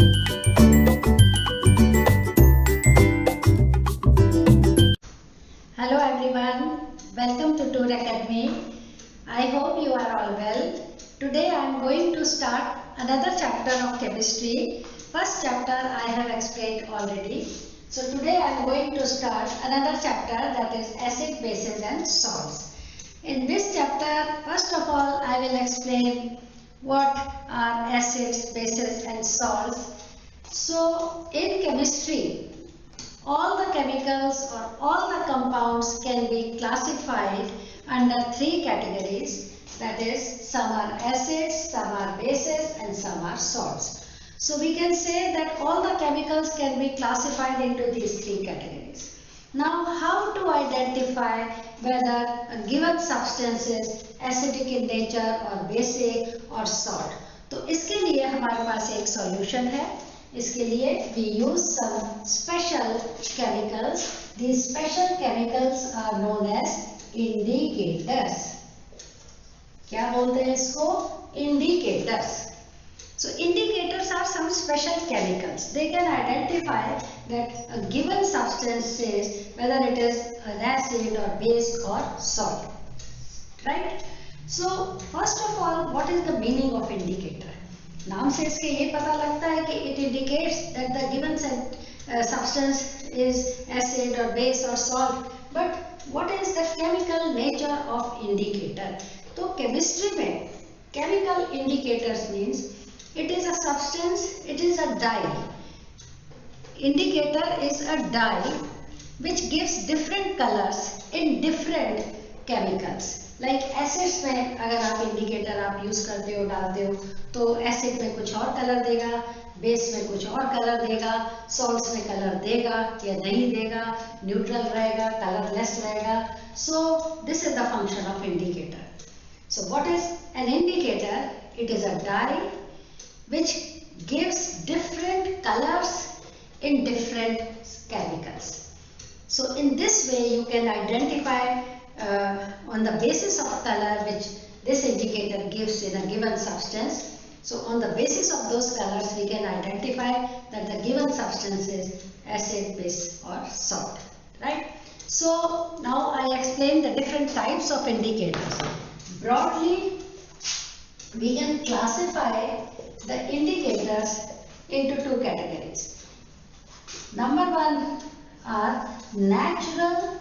Hello everyone, welcome to Tour Academy. I hope you are all well. Today I am going to start another chapter of chemistry. First chapter I have explained already. So today I am going to start another chapter, that is acid, bases and salts. In this chapter, first of all I will explain what are acids, bases and salts. So in chemistry, all the chemicals or all the compounds can be classified under three categories, that is, some are acids, some are bases and some are salts. So we can say that all the chemicals can be classified into these three categories. Now how to identify whether a given substance is acidic in nature or basic or salt? तो इसके लिए हमारे पास एक solution है. इसके लिए we use some special chemicals. These special chemicals are known as indicators. क्या बोलते हैं इसको? Indicators. So indicators are some special chemicals. They can identify that a given substance is whether it is an acid or base or salt. Right? So first of all, what is the meaning of indicator? नाम से इसके ये पता लगता है कि it indicates that the given substance is acid or base or salt. But what is the chemical nature of indicator? तो chemistry में chemical indicators means it is a substance, it is a dye. Indicator is a dye which gives different colors in different chemicals. Like acids में अगर आप indicator आप use करते हो, डालते हो, तो एसिड में कुछ और कलर देगा, बेस में कुछ और कलर देगा, सॉल्ट्स में कलर देगा या नहीं देगा, न्यूट्रल रहेगा, कलरलेस रहेगा. So this is the function of indicator. So what is an indicator? It is a dye which gives different colors in different chemicals. So in this way you can identify on the basis of color which this indicator gives in a given substance. So on the basis of those colors we can identify that the given substance is acid, base or salt. Right? So now I explain the different types of indicators. Broadly we can classify the indicators into two categories. Number one are natural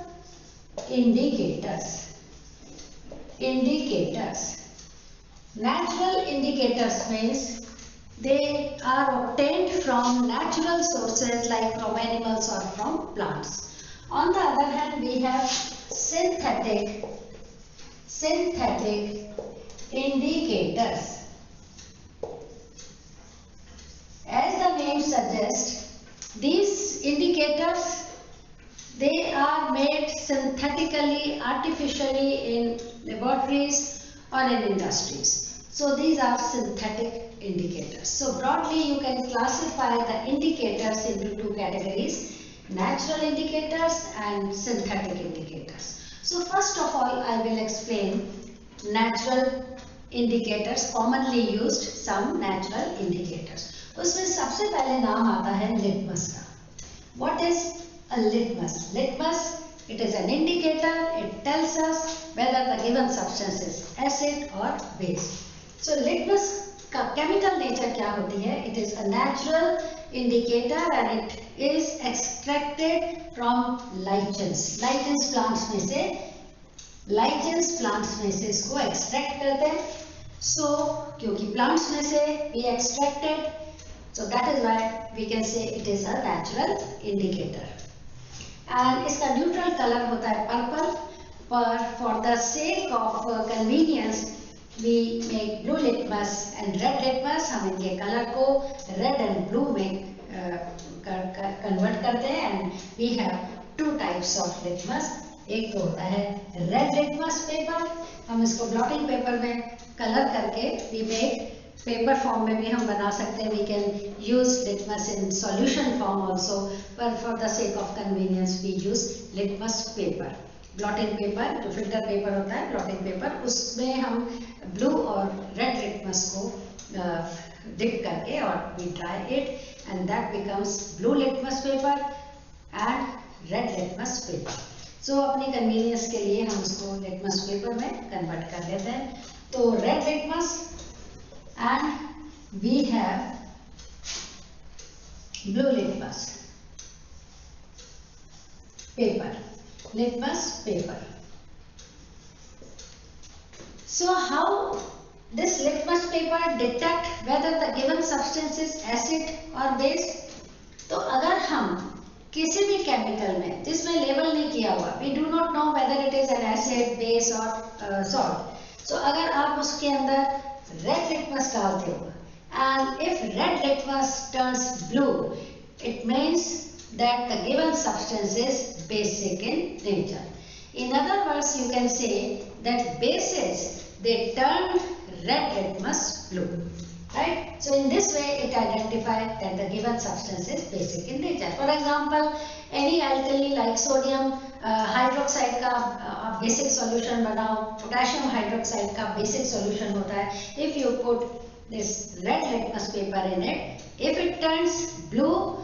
indicators. Natural indicators means they are obtained from natural sources like from animals or from plants. On the other hand, we have synthetic indicators. As the name suggests, these indicators, they are made synthetically, artificially in laboratories or in industries. So these are synthetic indicators. So broadly you can classify the indicators into two categories, natural indicators and synthetic indicators. So first of all I will explain natural indicators, commonly used some natural indicators. उसमें सबसे पहले नाम आता है litmus का. What is a litmus? Litmus, it is an indicator. It tells us whether the given substance is acid or base. So litmus का chemical nature क्या होती है? It is a natural indicator and it is extracted from lichens. Lichens plants में से इसको extract करते हैं. So क्योंकि plants में से we extracted, so that is why we can say it is a natural indicator. And इसका neutral color होता है purple, but for the sake of convenience we make blue litmus and red litmus. हम इनके color को red and blue में convert करते हैं and we have two types of litmus. एक तो होता है red litmus paper, हम इसको blotting paper में color करके we make पेपर फॉर्म में भी हम बना सकते हैं. We can use litmus in solution form also, पर for the sake of convenience we use litmus paper. Blotting paper, जो फिल्टर पेपर होता है, ब्लॉटिंग पेपर, उसमें हम ब्लू और रेड लिटमस को डिप करके और we dry it and that becomes blue litmus paper and red litmus paper. So अपनी कन्वीनियंस के लिए हम उसको लिटमस पेपर में कन्वर्ट कर लेते हैं. तो red litmus and we have blue litmus paper, litmus paper. So how this litmus paper detect whether the given substance is acid or base? तो अगर हम किसी भी केमिकल में जिसमें लेबल नहीं किया हुआ, we do not know whether it is an acid, base or salt. So अगर आप उसके अंदर red litmus डालते हो and if red litmus turns blue, it means that the given substance is basic in nature. In other words, you can say that bases, they turn red litmus blue, right? So in this way it identifies that the given substance is basic in nature. For example, any alkali like sodium hydroxide का आप basic solution बनाओ, potassium hydroxide का basic solution होता है. If you put this red litmus paper in it, if it turns blue,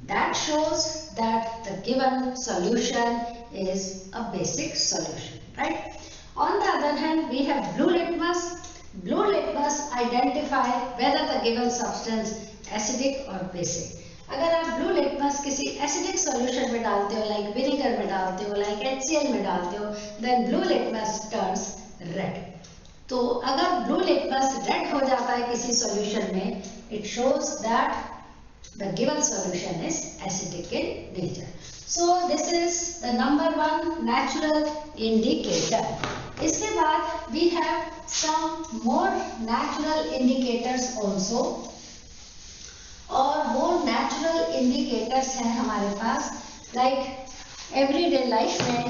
that shows that the given solution is a basic solution, right? On the other hand, we have blue litmus. Blue litmus identify whether the given substance acidic or basic. अगर आप blue litmus किसी acidic solution में डालते हो, like vinegar में डालते हो, like HCl में डालते हो, then blue litmus turns red. तो अगर ब्लू लिटमस रेड हो जाता है किसी सॉल्यूशन में, it shows that the given solution is acidic in nature. So this is the number 1 natural indicator. इसके बाद we have some more natural indicators also, और वो नेचुरल इंडिकेटर्स हैं हमारे पास लाइक एवरीडे लाइफ में.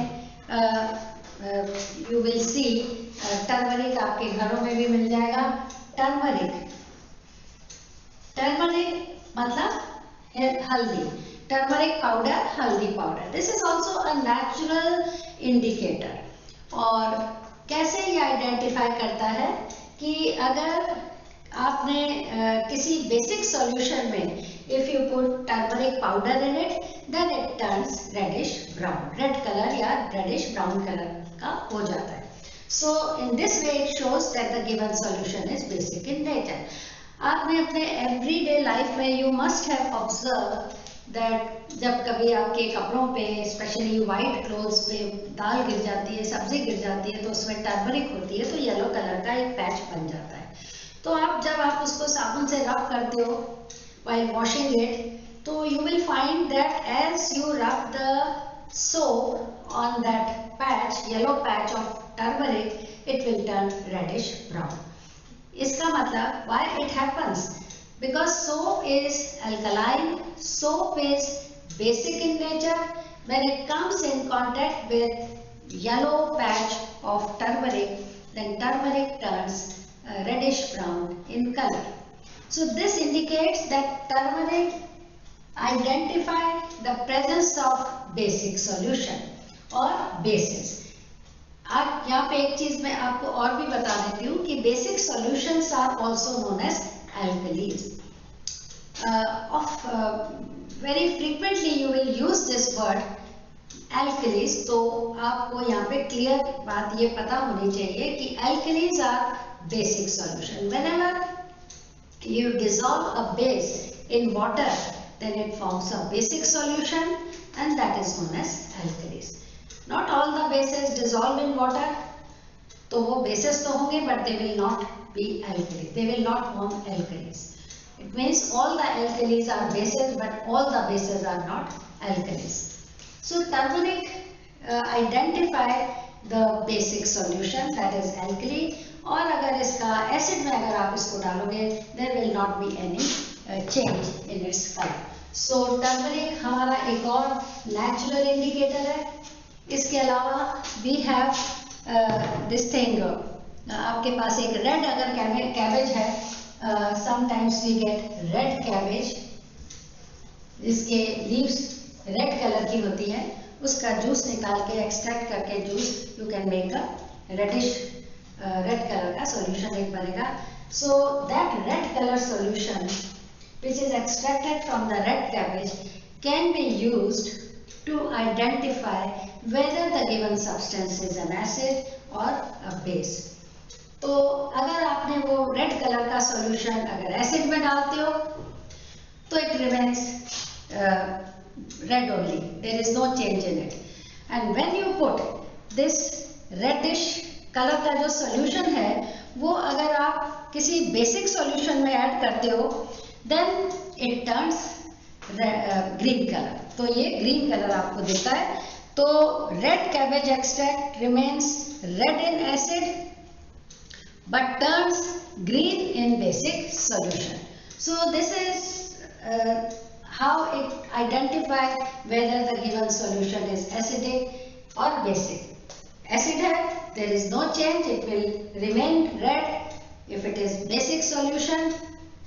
You will see टर्मरिक आपके घरों में भी मिल जाएगा. टर्मरिक मतलब हल्दी. टर्मरिक पाउडर, हल्दी powder. This is also a natural indicator. और कैसे ये आइडेंटिफाई करता है कि अगर आपने किसी बेसिक सॉल्यूशन में if you put turmeric powder in it, then it turns reddish brown. Red colour या रेडिश ब्राउन कलर का हो जाता है. So in this way it shows that the given solution is basic in nature. आपने अपने everyday life में you must have observed that जब कभी आपके कपड़ों पे स्पेशली white clothes पे दाल गिर जाती है, सब्जी गिर जाती है, तो उसमें टर्मरिक होती है, तो येलो कलर का एक पैच बन जाता है. तो आप जब आप उसको साबुन से रब करते हो while washing it, तो you will find that as you rub the soap on that patch, yellow patch of turmeric, it will turn reddish brown. इसका मतलब why it happens? Because soap is alkaline, soap is basic in nature. When it comes in contact with yellow patch of turmeric, then turmeric turns reddish brown in color. So this indicates that turmeric identify the presence of basic solution or bases. अब यहाँ पे एक चीज मैं आपको और भी बता देती हूँ कि basic solutions are also known as alkalis. Very frequently you will use this word alkalis. तो आपको यहाँ पे क्लियर बात ये पता होनी चाहिए कि alkalis are basic solution. Whenever you dissolve a base in water, then it forms a basic solution and that is known as alkalis. Not all the bases dissolve in water. तो वो bases तो होंगे but they will not be alkalis. They will not form alkalis. It means all the alkalis are bases but all the bases are not alkalis. So turmeric identify the basic solution that is alkali. और अगर इसका acid में अगर आप इसको डालोगे there will not be any change in its color. So turmeric हमारा एक और natural indicator है. इसके अलावा we have this thing. आपके पास एक रेड अगर कैबेज है, sometimes we get red cabbage, इसके लीव्स रेड कलर की होती है, उसका जूस निकाल के एक्सट्रैक्ट करके juice you can make a reddish red colour का सॉल्यूशन एक बनेगा. So that red color solution which is extracted from the red cabbage can be used to identify whether the given substance is an acid or a base. तो अगर आपने वो red colour का solution अगर acid में डालते हो तो it remains red only, there is no change in it. And when you put this reddish colour का जो सॉल्यूशन है वो अगर आप किसी बेसिक सॉल्यूशन में ऐड करते हो then it turns green colour. तो ये ग्रीन कलर आपको देता है. तो red cabbage extract remains red in acid but turns green in basic solution. So this is how it identifies whether the given solution is acidic or basic. Acid है, there is no change, it will remain red. If it is basic solution,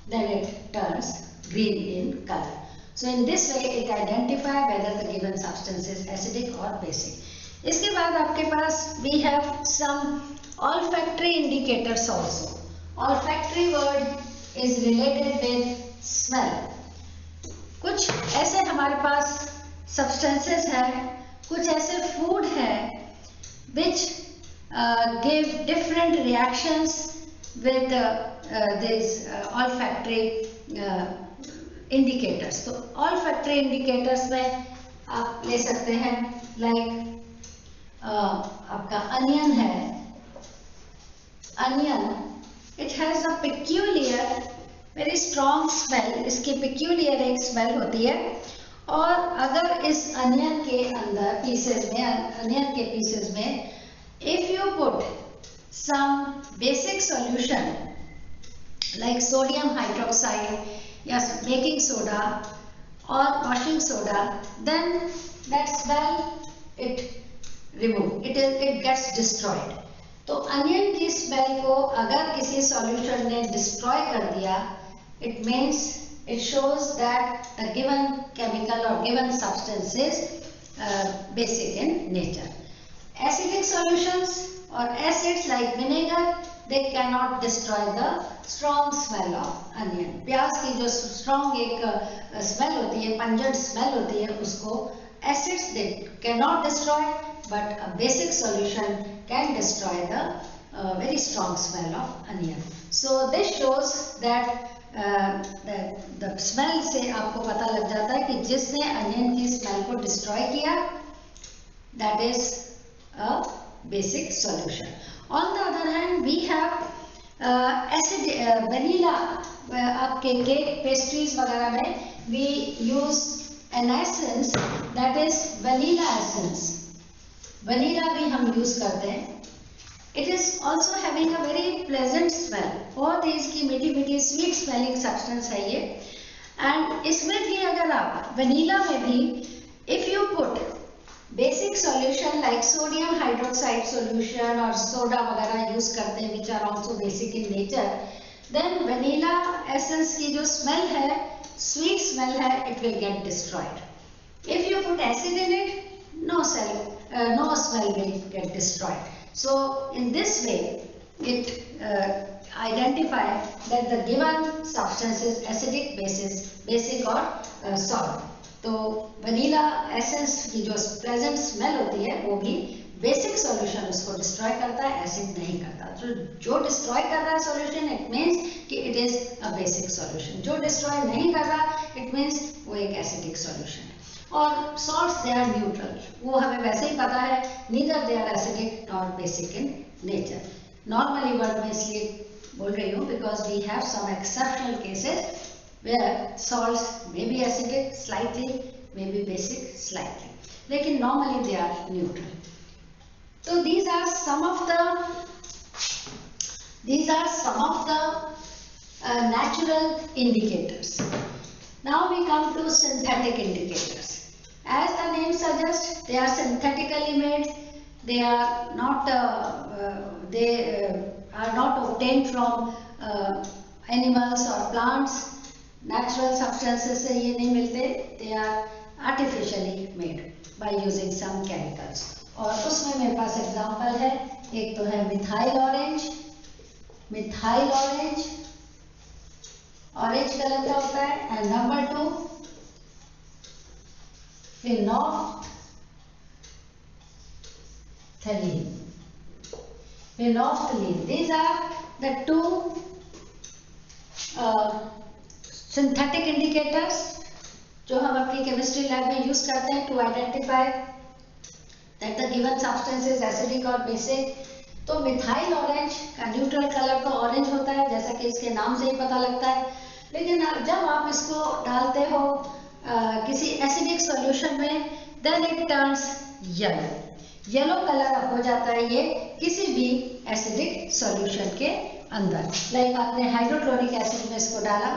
then it turns green in color. So in this way it identifies whether the given substance is acidic or basic. इसके बाद आपके पास we have some olfactory indicators also. Olfactory word is related with smell. कुछ ऐसे हमारे पास substances हैं, कुछ ऐसे food हैं which give different reactions with these olfactory indicators. तो olfactory indicators में आप ले सकते हैं like आपका onion है. Onion, it has a peculiar, very strong smell. इसकी peculiar एक smell होती है. और अगर इस onion के अंदर pieces में, onion के pieces में, if you put some basic solution like sodium hydroxide या baking soda or washing soda, then that smell it remove. It gets destroyed. तो अनियन की स्मेल को अगर किसी सॉल्यूशन ने डिस्ट्रॉय कर दिया, it means it shows that the given chemical और given substance is basic in nature. Acidic solutions और acids like vinegar they can not destroy the strong smell of onion. प्याज की जो स्ट्रॉन्ग एक smell होती है, पंजेंट स्मेल होती है, उसको acids they can not destroy, but a basic solution can destroy the very strong smell of onion. So this shows that the smell से आपको पता लग जाता है कि जिसने onion की smell को destroy किया, that is a basic solution. On the other hand, we have acid vanilla. आपके cake pastries वगैरह में we use an essence that is vanilla essence. Vanilla भी हम यूज करते हैं. It is also having a very pleasant smell. बहुत ही इसकी मीठी मीठी स्वीट स्मेलिंग सब्सटेंस है ये. एंड इसमें भी अगर आप वनीला में भी if you put basic solution like sodium hydroxide solution और सोडा वगैरह यूज करते हैं which are also basic in nature, then vanilla essence की जो स्मेल है, स्वीट स्मेल है, it will get destroyed. If you put acid in it, no smell will get destroyed. So in this way it identifies that the given substance is acidic, basic or solid. तो vanilla essence की जो pleasant smell होती है वो भी basic solution उसको destroy करता है, acid नहीं करता. तो जो destroy कर रहा है solution it means कि it is a basic solution. जो destroy नहीं कर रहा it means वो एक acidic solution है. और salts they are neutral. वो हमें वैसे ही पता है, neither they are acidic nor basic in nature. Normally word में इसलिए बोल रही हूँ because we have some exceptional cases where salts may be acidic slightly, may be basic slightly, लेकिन normally they are neutral. So these are some of the natural indicators. Now we come to synthetic indicators. As the name suggests, they are synthetically made. They are not obtained from animals or plants. Natural substances से ये नहीं मिलते. They are artificially made by using some chemicals. और उसमें मेरे पास example है. एक तो है methyl orange, methyl orange, orange colour का होता है। And number 2 phenolphthalein. Phenolphthalein. These are the two synthetic indicators जो हम अपनी केमिस्ट्री लैब में यूज करते हैं to identify that the given substance is acidic और बेसिक। तो मिथाइल ऑरेंज का न्यूट्रल कलर तो ऑरेंज होता है, जैसा कि इसके नाम से ही पता लगता है, लेकिन जब आप इसको डालते हो किसी एसिडिक सॉल्यूशन में, then it turns yellow. Yellow colour हो जाता है ये किसी भी एसिडिक सॉल्यूशन के अंदर। लाइक आपने हाइड्रोक्लोरिक एसिड में इसको डाला,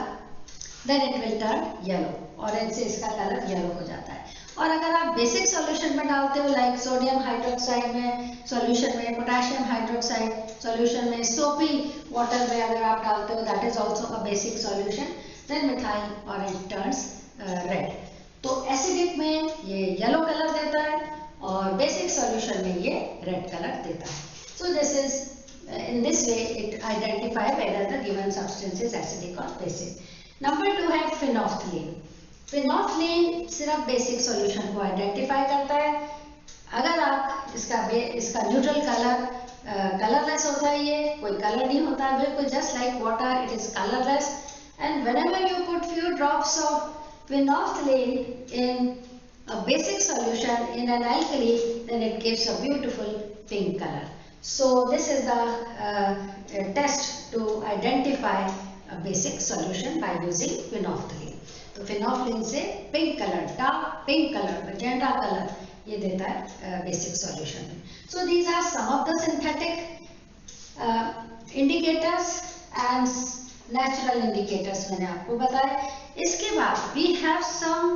then it will turn yellow. Orange से इसका कलर येलो हो जाता है। और अगर आप बेसिक सॉल्यूशन में डालते हो, लाइक सोडियम हाइड्रोक्साइड में सॉल्यूशन में, पोटेशियम हाइड्रोक्साइड सॉल्यूशन में, सोपी वाटर में अगर आप डालते हो, that is also a basic solution, then methyl orange turns red. तो एसिडिक में ये येलो कलर देता है और बेसिक सॉल्यूशन में ये रेड कलर देता है। सो this is in this way it identify whether the given substance is acidic or basic. Number 2 है phenolphthalein. Phenolphthalein सिर्फ बेसिक सॉल्यूशन को आइडेंटिफाई करता है। अगर आप इसका न्यूट्रल कलर कलरलेस होता है, ये कोई कलर नहीं होता है, बिल्कुल just like water, it is colourless. And whenever you put few drops of phenolphthalein in a basic solution in an alkali, then it gives a beautiful pink color. So this is the test to identify a basic solution by using phenolphthalein. तो phenolphthalein से pink colour, dark pink colour, magenta colour ये देता है basic solution में। So these are some of the synthetic indicators and natural indicators मैंने आपको बताया। इसके बाद we have some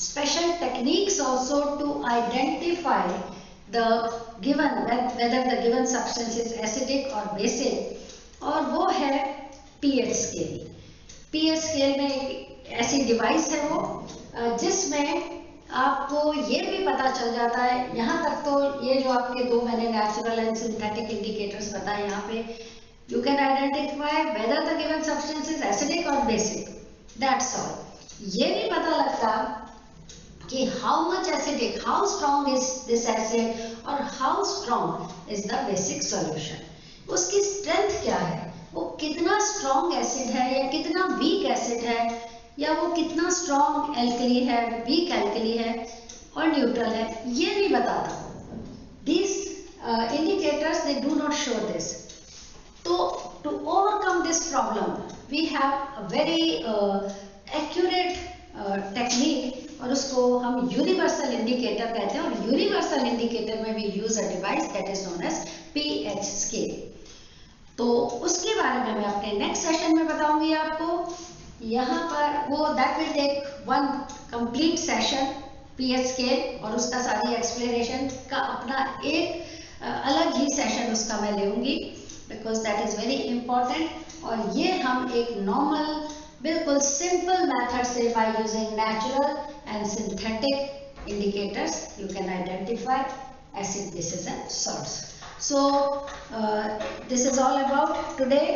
special techniques also to identify the given whether the given substance is acidic or basic, और वो है pH scale. pH scale में एक ऐसी डिवाइस है वो जिसमें आपको ये भी पता चल जाता है, यहाँ तक तो ये जो आपके दो मैंने नेचुरल एंड सिंथेटिक इंडिकेटर्स बताए, यहाँ पे you can identify whether the given substance is acidic or basic, that's all। ये भी पता लगता कि how much acidic, how strong is this acid और how strong is the basic solution, उसकी स्ट्रेंथ क्या है, वो कितना स्ट्रॉन्ग एसिड है या कितना वीक एसिड है, या वो कितना स्ट्रॉन्ग एल्कली है, वीक एल्कली है और न्यूट्रल है, ये भी बताता। These indicators they do not show this. So to overcome this problem we have a very accurate technique, और उसको हम यूनिवर्सल इंडिकेटर कहते हैं। और यूनिवर्सल इंडिकेटर में we use a device that is known as pH scale। तो उसके बारे में मैं अपने नेक्स्ट सेशन में बताऊंगी आपको। यहाँ पर वो that will take one complete session pH scale, और उसका सारी एक्सप्लेनेशन का अपना एक अलग ही सेशन उसका मैं लूँगी, because that is very important. और ये हम एक नॉर्मल बिल्कुल सिंपल मेथड से by using natural and synthetic indicators you can identify acid, bases and salts. So this is all about today,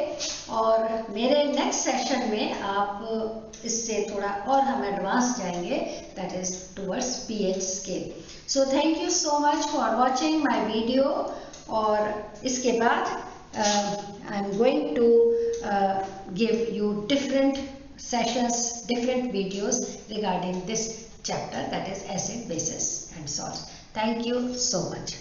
और मेरे नेक्स्ट सेशन में आप इससे थोड़ा और हम एडवांस जाएंगे, that is towards pH scale. So thank you so much for watching my video. और इसके बाद I am going to give you different sessions, different videos regarding this chapter, that is acid, bases and salts. Thank you so much.